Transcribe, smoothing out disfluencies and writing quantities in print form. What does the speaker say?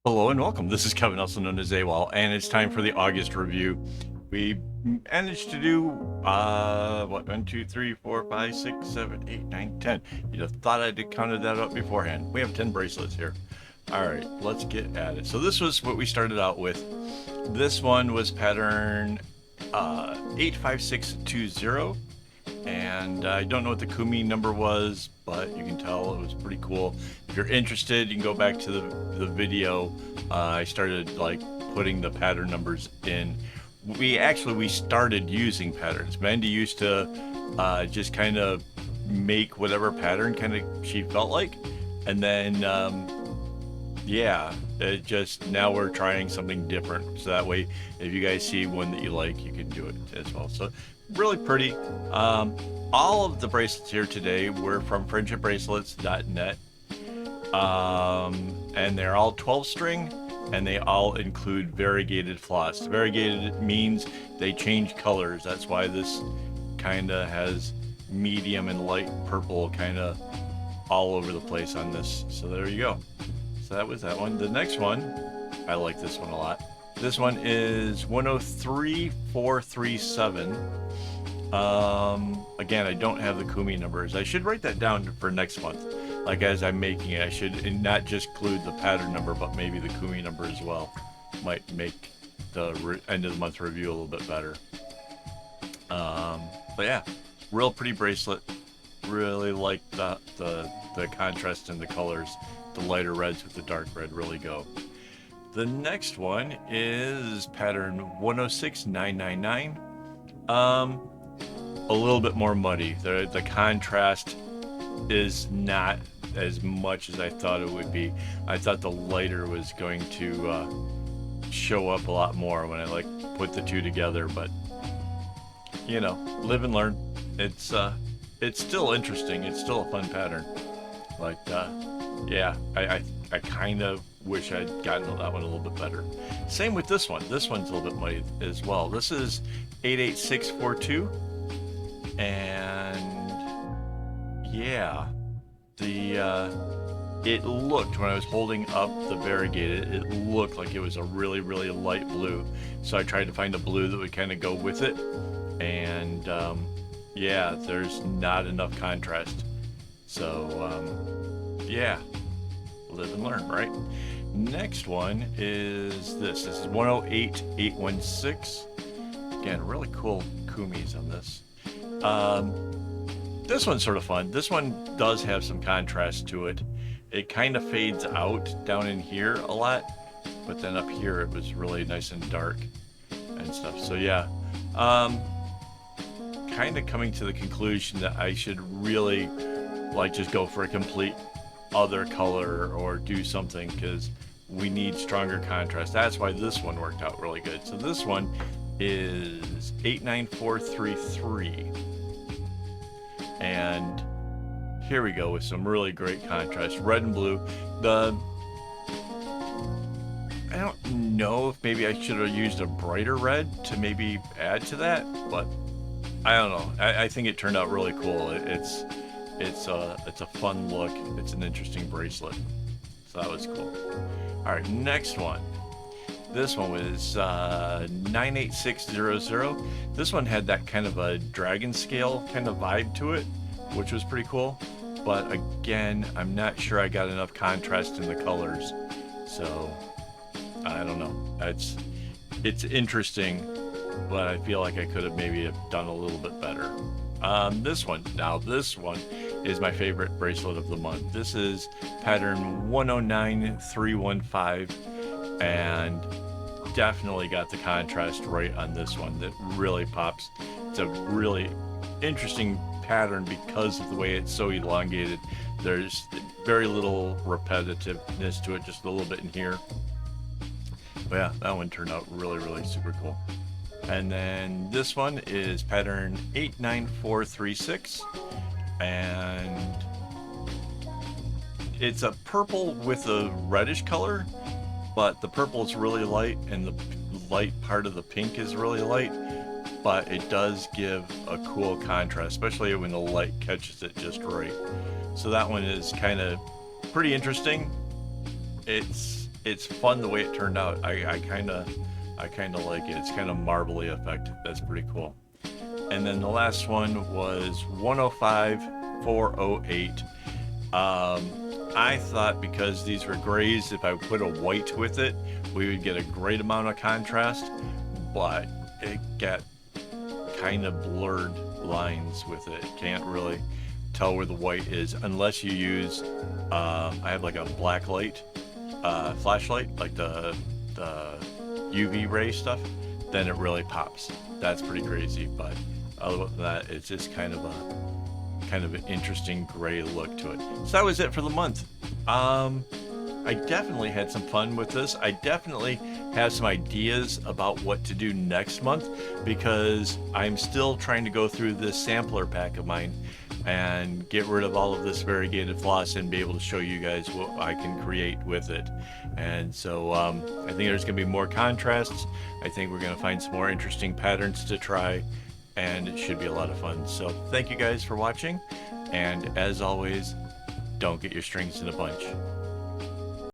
Hello and welcome. This is Kevin, also known as AWOL, and it's time for the August review. We managed to do what, 1, 2, 3, 4, 5, 6, 7, 8, 9, 10. You'd have thought I'd counted that up beforehand. We have 10 bracelets here. All right, let's get at it. So this was what we started out with. This one was pattern 85620, and I don't know what the Kumi number was, but you can tell it was pretty cool. If you're interested, you can go back to the video. I started like putting the pattern numbers in. We started using patterns. Mandy used to just kind of make whatever pattern kind of she felt like, and then yeah, it just now we're trying something different. So that way, if you guys see one that you like, you can do it as well. So really pretty. All of the bracelets here today were from friendshipbracelets.net. And they're all 12 string, and they all include variegated floss. Variegated means they change colors. That's why this kind of has medium and light purple kind of all over the place on this. So there you go. So that was that one. The next one, I like this one a lot. This one is 103437. Again, I don't have the Kumi numbers. I should write that down for next month. Like as I'm making it, I should not just include the pattern number, but maybe the Kumi number as well. Might make the end of the month review a little bit better. But yeah, real pretty bracelet. Really like the contrast in the colors. The lighter reds with the dark red really go. The next one is pattern 106999. A little bit more muddy. The contrast is not as much as I thought it would be. I thought the lighter was going to show up a lot more when I like put the two together, but you know, live and learn. It's still interesting. It's still a fun pattern. But yeah, I kind of wish I'd gotten that one a little bit better. Same with this one. This one's a little bit muddy as well. This is 88642, and yeah, it looked, when I was holding up the variegated, it looked like it was a really, really light blue. So I tried to find a blue that would kind of go with it, and yeah, there's not enough contrast. So yeah, live and learn, right? Next one is this. This is 108816. Again, really cool Kumis on this. This one's sort of fun. This one does have some contrast to it. It kind of fades out down in here a lot, but then up here it was really nice and dark and stuff. So yeah, kind of coming to the conclusion that I should really like just go for a complete other color or do something, because we need stronger contrast. That's why this one worked out really good. So this one is 89433. And here we go with some really great contrast. Red and blue. I don't know if maybe I should have used a brighter red to maybe add to that, but I don't know. I think it turned out really cool. It's a fun look. It's an interesting bracelet. So that was cool. All right, next one. This one was 98600. This one had that kind of a dragon scale kind of vibe to it, which was pretty cool. But again, I'm not sure I got enough contrast in the colors. So I don't know. It's interesting, but I feel like I could have maybe done a little bit better. This one is my favorite bracelet of the month. This is pattern 109315, and definitely got the contrast right on this one. That really pops. It's a really interesting pattern because of the way it's so elongated. There's very little repetitiveness to it, just a little bit in here. But yeah, that one turned out really, really super cool. And then this one is pattern 89436, and it's a purple with a reddish color, but the purple is really light and the light part of the pink is really light, but it does give a cool contrast, especially when the light catches it just right. So that one is kind of pretty interesting. It's it's fun the way it turned out. I kind of like it. It's kind of marbly effect. That's pretty cool. And then the last one was 105408. I thought because these were grays, if I put a white with it, we would get a great amount of contrast, but it got kind of blurred lines with it. Can't really tell where the white is unless you use, I have like a black light flashlight, like the UV ray stuff, then it really pops. That's pretty crazy, but other than that, it's just kind of an interesting gray look to it. So that was it for the month. I definitely had some fun with this. I definitely have some ideas about what to do next month because I'm still trying to go through this sampler pack of mine and get rid of all of this variegated floss and be able to show you guys what I can create with it. And so I think there's going to be more contrasts. I think we're going to find some more interesting patterns to try, and it should be a lot of fun. So thank you guys for watching, and as always, don't get your strings in a bunch.